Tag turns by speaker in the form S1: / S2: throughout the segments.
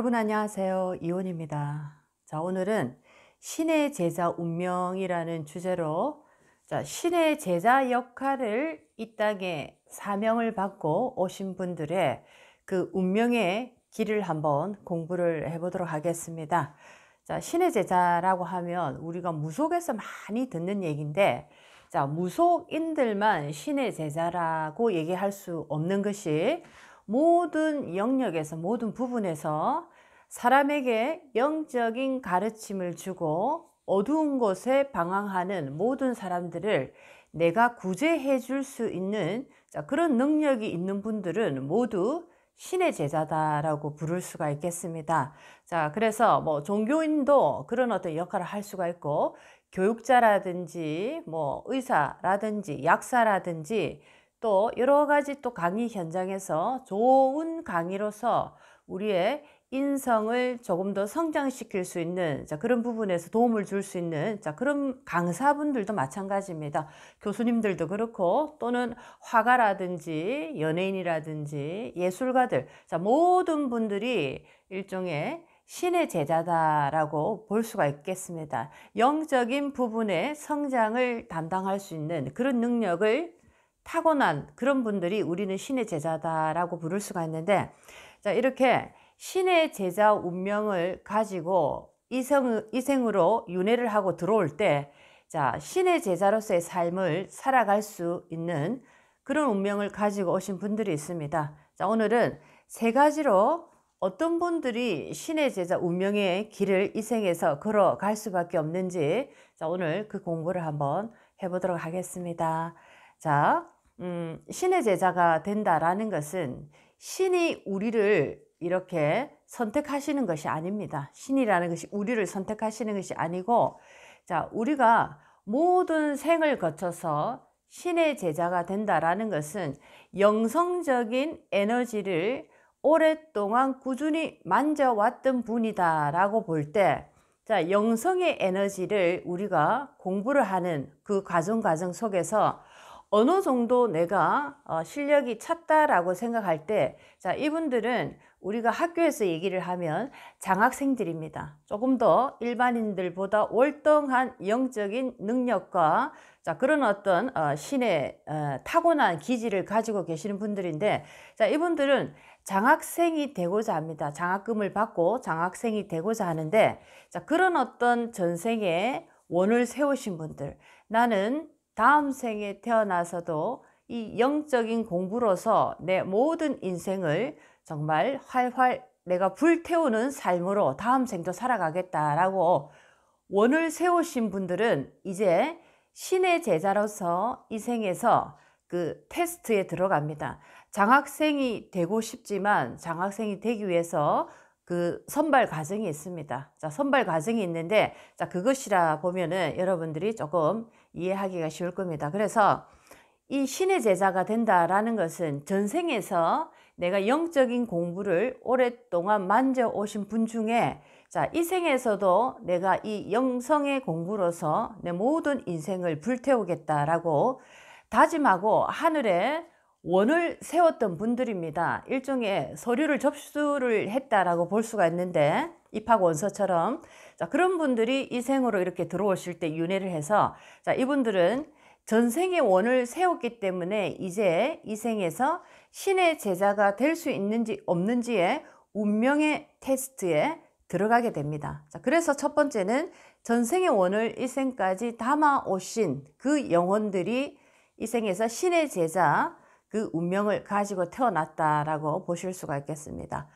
S1: 여러분 안녕하세요. 이온입니다. 자, 오늘은 신의 제자 운명이라는 주제로 신의 제자 역할을 이 땅에 사명을 받고 오신 분들의 그 운명의 길을 한번 공부를 해보도록 하겠습니다. 자, 신의 제자라고 하면 우리가 무속에서 많이 듣는 얘기인데, 무속인들만 신의 제자라고 얘기할 수 없는 것이 모든 영역에서, 모든 부분에서 사람에게 영적인 가르침을 주고 어두운 곳에 방황하는 모든 사람들을 내가 구제해 줄 수 있는 그런 능력이 있는 분들은 모두 신의 제자다라고 부를 수가 있겠습니다. 자, 그래서 종교인도 그런 어떤 역할을 할 수가 있고, 교육자라든지 의사라든지 약사라든지 또 여러 가지 또 강의 현장에서 좋은 강의로서 우리의 인성을 조금 더 성장시킬 수 있는 그런 부분에서 도움을 줄 수 있는 그런 강사분들도 마찬가지입니다. 교수님들도 그렇고, 또는 화가라든지 연예인이라든지 예술가들, 모든 분들이 일종의 신의 제자다라고 볼 수가 있겠습니다. 영적인 부분의 성장을 담당할 수 있는 그런 능력을 타고난 그런 분들이 우리는 신의 제자다라고 부를 수가 있는데, 이렇게 신의 제자 운명을 가지고 이생으로 윤회를 하고 들어올 때, 신의 제자로서의 삶을 살아갈 수 있는 그런 운명을 가지고 오신 분들이 있습니다. 오늘은 세 가지로 어떤 분들이 신의 제자 운명의 길을 이 생에서 걸어갈 수밖에 없는지, 오늘 그 공부를 한번 해보도록 하겠습니다. 신의 제자가 된다라는 것은 신이 우리를 이렇게 선택하시는 것이 아닙니다. 신이라는 것이 우리를 선택하시는 것이 아니고, 우리가 모든 생을 거쳐서 신의 제자가 된다라는 것은 영성적인 에너지를 오랫동안 꾸준히 만져왔던 분이다라고 볼 때, 영성의 에너지를 우리가 공부를 하는 그 과정 속에서 어느 정도 내가 실력이 찼다라고 생각할 때, 이분들은 우리가 학교에서 얘기를 하면 장학생들입니다. 조금 더 일반인들보다 월등한 영적인 능력과 그런 어떤 신의 타고난 기질을 가지고 계시는 분들인데, 이분들은 장학생이 되고자 합니다. 장학금을 받고 장학생이 되고자 하는데, 그런 어떤 전생에 원을 세우신 분들, 나는 다음 생에 태어나서도 이 영적인 공부로서 내 모든 인생을 정말 활활 내가 불태우는 삶으로 다음 생도 살아가겠다라고 원을 세우신 분들은 이제 신의 제자로서 이 생에서 그 테스트에 들어갑니다. 장학생이 되고 싶지만 장학생이 되기 위해서 그 선발 과정이 있습니다. 선발 과정이 있는데, 그것이라 보면은 여러분들이 조금 이해하기가 쉬울 겁니다. 그래서 이 신의 제자가 된다라는 것은 전생에서 내가 영적인 공부를 오랫동안 만져 오신 분 중에, 이 생에서도 내가 이 영성의 공부로서 내 모든 인생을 불태우겠다라고 다짐하고 하늘에 원을 세웠던 분들입니다. 일종의 서류를 접수를 했다라고 볼 수가 있는데, 입학원서처럼. 그런 분들이 이 생으로 이렇게 들어오실 때 윤회를 해서, 이분들은 전생의 원을 세웠기 때문에 이제 이 생에서 신의 제자가 될 수 있는지 없는지의 운명의 테스트에 들어가게 됩니다. 그래서 첫 번째는 전생의 원을 이 생까지 담아 오신 그 영혼들이 이 생에서 신의 제자 그 운명을 가지고 태어났다라고 보실 수가 있겠습니다.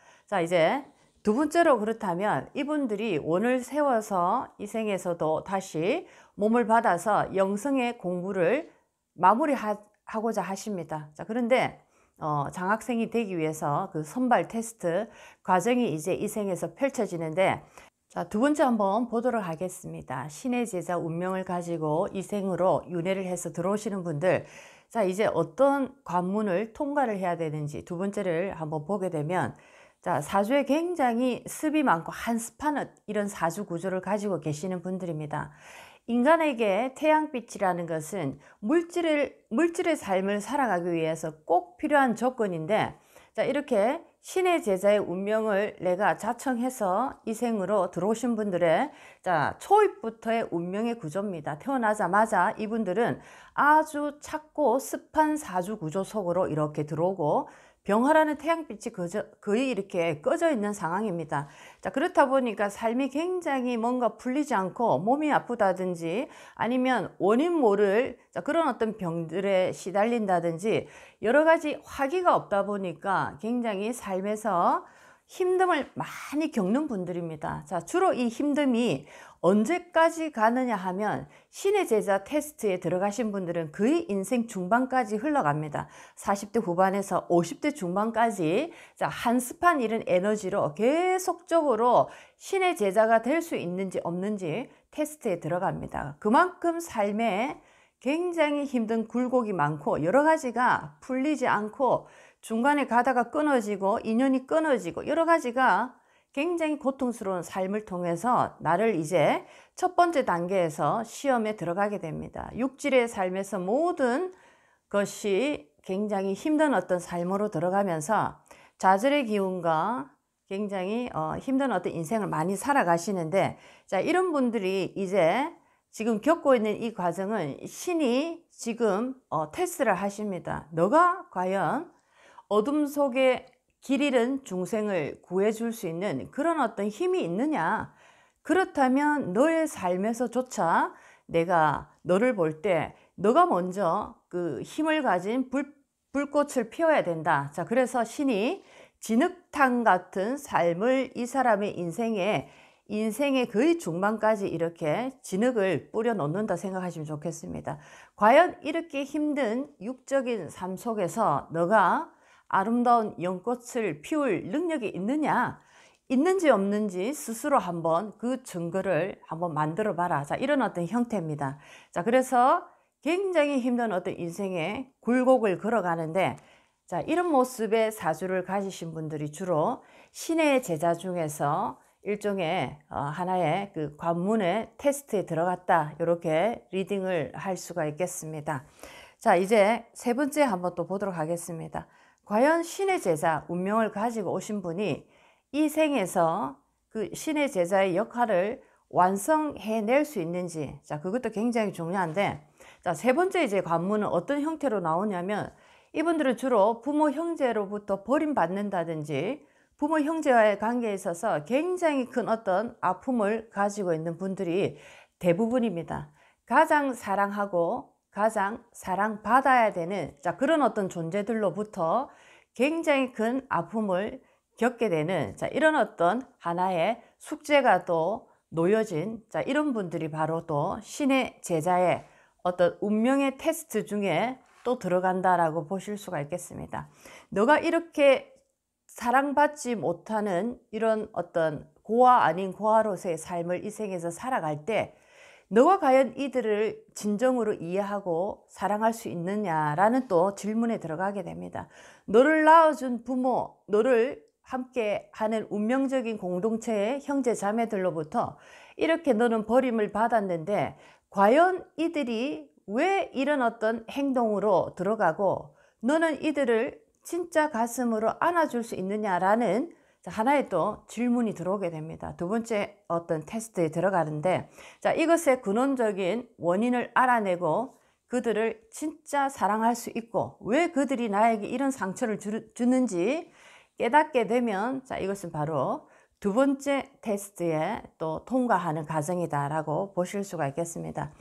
S1: 이제 두 번째로, 그렇다면 이분들이 원을 세워서 이 생에서도 다시 몸을 받아서 영성의 공부를 마무리하고자 하십니다. 그런데 장학생이 되기 위해서 그 선발 테스트 과정이 이제 이 생에서 펼쳐지는데, 두 번째 한번 보도록 하겠습니다. 신의 제자 운명을 가지고 이 생으로 윤회를 해서 들어오시는 분들, 이제 어떤 관문을 통과를 해야 되는지 두 번째를 한번 보게 되면, 사주에 굉장히 습이 많고 한습한 이런 사주 구조를 가지고 계시는 분들입니다. 인간에게 태양빛이라는 것은 물질의 삶을 살아가기 위해서 꼭 필요한 조건인데, 이렇게 신의 제자의 운명을 내가 자청해서 이 생으로 들어오신 분들의 초입부터의 운명의 구조입니다. 태어나자마자 이분들은 아주 작고 습한 사주 구조 속으로 이렇게 들어오고 병화라는 태양빛이 거의 이렇게 꺼져 있는 상황입니다. 그렇다 보니까 삶이 굉장히 뭔가 풀리지 않고 몸이 아프다든지 아니면 원인 모를 그런 어떤 병들에 시달린다든지 여러 가지 화기가 없다 보니까 굉장히 삶에서 힘듦을 많이 겪는 분들입니다. 주로 이 힘듦이 언제까지 가느냐 하면 신의 제자 테스트에 들어가신 분들은 거의 인생 중반까지 흘러갑니다. 40대 후반에서 50대 중반까지 한습한 이런 에너지로 계속적으로 신의 제자가 될 수 있는지 없는지 테스트에 들어갑니다. 그만큼 삶에 굉장히 힘든 굴곡이 많고 여러 가지가 풀리지 않고 중간에 가다가 끊어지고 인연이 끊어지고 여러 가지가 굉장히 고통스러운 삶을 통해서 나를 이제 첫 번째 단계에서 시험에 들어가게 됩니다. 육질의 삶에서 모든 것이 굉장히 힘든 어떤 삶으로 들어가면서 좌절의 기운과 굉장히 힘든 어떤 인생을 많이 살아가시는데 이런 분들이 이제 지금 겪고 있는 이 과정은 신이 지금 테스트를 하십니다. 너가 과연 어둠 속에 길 잃은 중생을 구해줄 수 있는 그런 어떤 힘이 있느냐? 그렇다면 너의 삶에서조차 내가 너를 볼 때 너가 먼저 그 힘을 가진 불꽃을 피워야 된다. 그래서 신이 진흙탕 같은 삶을 이 사람의 인생의 거의 중반까지 이렇게 진흙을 뿌려 놓는다 생각하시면 좋겠습니다. 과연 이렇게 힘든 육적인 삶 속에서 너가 아름다운 연꽃을 피울 능력이 있느냐? 있는지 없는지 스스로 한번 그 증거를 한번 만들어 봐라. 이런 어떤 형태입니다. 그래서 굉장히 힘든 어떤 인생의 굴곡을 걸어가는데 이런 모습의 사주를 가지신 분들이 주로 신의 제자 중에서 일종의 하나의 그 관문의 테스트에 들어갔다. 이렇게 리딩을 할 수가 있겠습니다. 이제 세 번째 한번 또 보도록 하겠습니다. 과연 신의 제자, 운명을 가지고 오신 분이 이 생에서 그 신의 제자의 역할을 완성해낼 수 있는지, 그것도 굉장히 중요한데, 세 번째 이제 관문은 어떤 형태로 나오냐면, 이분들은 주로 부모 형제로부터 버림받는다든지, 부모 형제와의 관계에 있어서 굉장히 큰 어떤 아픔을 가지고 있는 분들이 대부분입니다. 가장 사랑하고 가장 사랑받아야 되는 그런 어떤 존재들로부터 굉장히 큰 아픔을 겪게 되는 이런 어떤 하나의 숙제가 또 놓여진 이런 분들이 바로 또 신의 제자의 어떤 운명의 테스트 중에 또 들어간다라고 보실 수가 있겠습니다. 너가 이렇게 사랑받지 못하는 이런 어떤 고아 아닌 고아로서의 삶을 이 생에서 살아갈 때 너가 과연 이들을 진정으로 이해하고 사랑할 수 있느냐라는 또 질문에 들어가게 됩니다. 너를 낳아준 부모, 너를 함께 하는 운명적인 공동체의 형제 자매들로부터 이렇게 너는 버림을 받았는데 과연 이들이 왜 이런 어떤 행동으로 들어가고 너는 이들을 진짜 가슴으로 안아줄 수 있느냐라는 하나의 또 질문이 들어오게 됩니다. 두 번째 어떤 테스트에 들어가는데 이것의 근원적인 원인을 알아내고 그들을 진짜 사랑할 수 있고 왜 그들이 나에게 이런 상처를 주는지 깨닫게 되면 이것은 바로 두 번째 테스트에 또 통과하는 과정이다 라고 보실 수가 있겠습니다.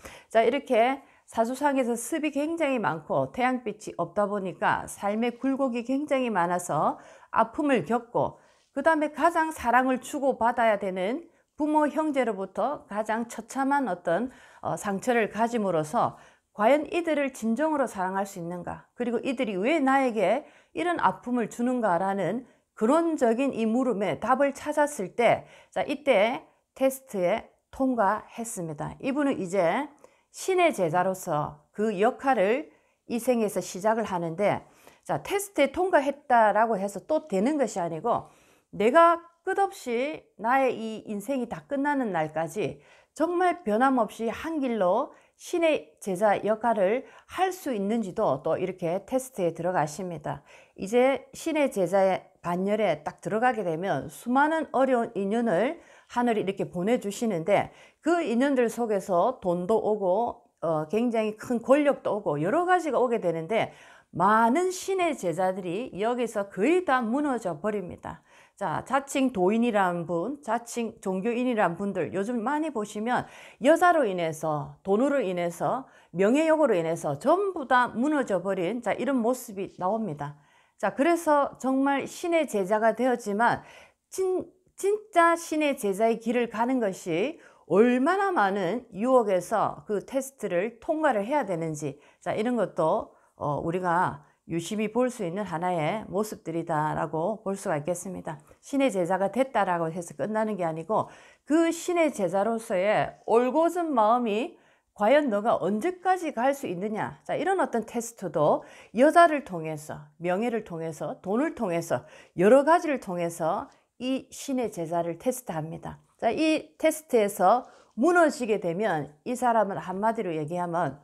S1: 이렇게 사주상에서 습이 굉장히 많고 태양빛이 없다 보니까 삶의 굴곡이 굉장히 많아서 아픔을 겪고 그 다음에 가장 사랑을 주고받아야 되는 부모 형제로부터 가장 처참한 어떤 상처를 가짐으로써 과연 이들을 진정으로 사랑할 수 있는가, 그리고 이들이 왜 나에게 이런 아픔을 주는가라는 근원적인 이 물음에 답을 찾았을 때 이때 테스트에 통과했습니다. 이분은 이제 신의 제자로서 그 역할을 이 생에서 시작을 하는데 테스트에 통과했다라고 해서 또 되는 것이 아니고 내가 끝없이 나의 이 인생이 다 끝나는 날까지 정말 변함없이 한 길로 신의 제자 역할을 할 수 있는지도 또 이렇게 테스트에 들어가십니다. 이제 신의 제자의 반열에 딱 들어가게 되면 수많은 어려운 인연을 하늘이 이렇게 보내주시는데, 그 인연들 속에서 돈도 오고 굉장히 큰 권력도 오고 여러 가지가 오게 되는데, 많은 신의 제자들이 여기서 거의 다 무너져 버립니다. 자, 자칭 도인이라는 분, 자칭 종교인이라는 분들 요즘 많이 보시면 여자로 인해서, 돈으로 인해서, 명예욕으로 인해서 전부 다 무너져 버린, 자, 이런 모습이 나옵니다. 자, 그래서 정말 신의 제자가 되었지만 진짜 신의 제자의 길을 가는 것이 얼마나 많은 유혹에서 그 테스트를 통과를 해야 되는지, 자, 이런 것도 우리가 유심히 볼 수 있는 하나의 모습들이다라고 볼 수가 있겠습니다. 신의 제자가 됐다라고 해서 끝나는 게 아니고, 그 신의 제자로서의 올곧은 마음이 과연 너가 언제까지 갈 수 있느냐, 자, 이런 어떤 테스트도 여자를 통해서, 명예를 통해서, 돈을 통해서, 여러 가지를 통해서 이 신의 제자를 테스트합니다. 자, 이 테스트에서 무너지게 되면 이 사람은 한마디로 얘기하면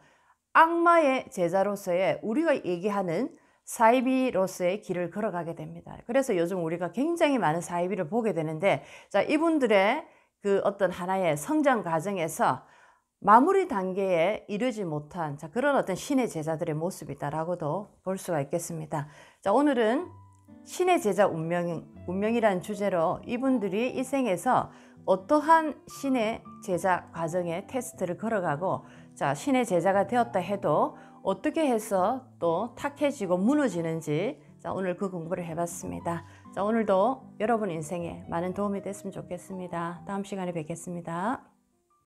S1: 악마의 제자로서의, 우리가 얘기하는 사이비로서의 길을 걸어가게 됩니다. 그래서 요즘 우리가 굉장히 많은 사이비를 보게 되는데, 자, 이분들의 그 어떤 하나의 성장 과정에서 마무리 단계에 이르지 못한, 자, 그런 어떤 신의 제자들의 모습이다라고도 볼 수가 있겠습니다. 자, 오늘은 신의 제자 운명이라는 주제로 이분들이 이 생에서 어떠한 신의 제자 과정의 테스트를 걸어가고, 자, 신의 제자가 되었다 해도 어떻게 해서 또 탁해지고 무너지는지, 자, 오늘 그 공부를 해봤습니다. 자, 오늘도 여러분 인생에 많은 도움이 됐으면 좋겠습니다. 다음 시간에 뵙겠습니다.